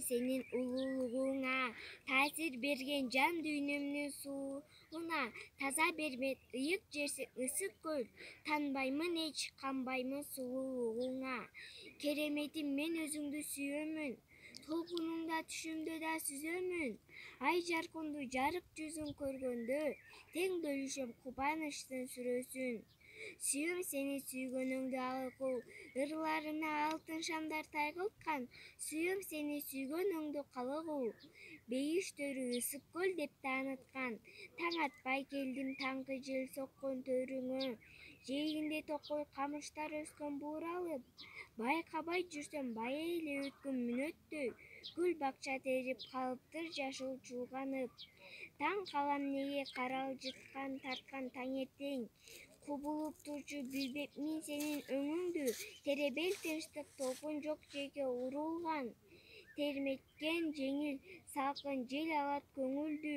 senin ululuğuna, taasir bergen can dүйнөмдүн сууна, таза бермек ыйык жерсиң ысык көл, танбаймын эч, канбаймын сулуулугуңа. Кереметим, мен өзүңдү сүйөмүн, толкунуңда түшүмдө да сүзөмүн. Ай жаркындуу жарык жүзүң көргөндө, тең бөлүшөм кубанычтын сүрөсүн. Сүйөм сени сүйгөнүңдү алкул, ырларына алтын шамдар тайгылткан. Сүйөм сени сүйгөнүңдү калыгул, бейиштөрү ысык көл деп тааныткан. Таң атпай келдим таңкы жел соккон төрүңө, жээгинде токой камыштар өскөн бууралып. Байкабай жүрсөм бай эле өткөн мүнөттөй, гүл бакча терип калыптыр жашыл чуулганып. Таң калам неге каралжыткан тарткан таңертең, кубулуп турчу билбепмин сенин өңүңдү, теребел тынчтык толкун жок жерге урулган. Терметкен жеңил салкын жел алат көңүлдү,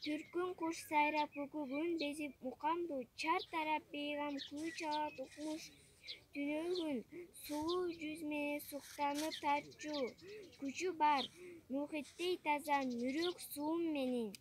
түркүн куш сайрап күкүгүн безип мукамду, чар тарап бейгам күйүү чалат укмуш түнөгүн. Сулуу жүз менен суктанып тартчу күчү бар, мухиттей таза, нурөк суум менин.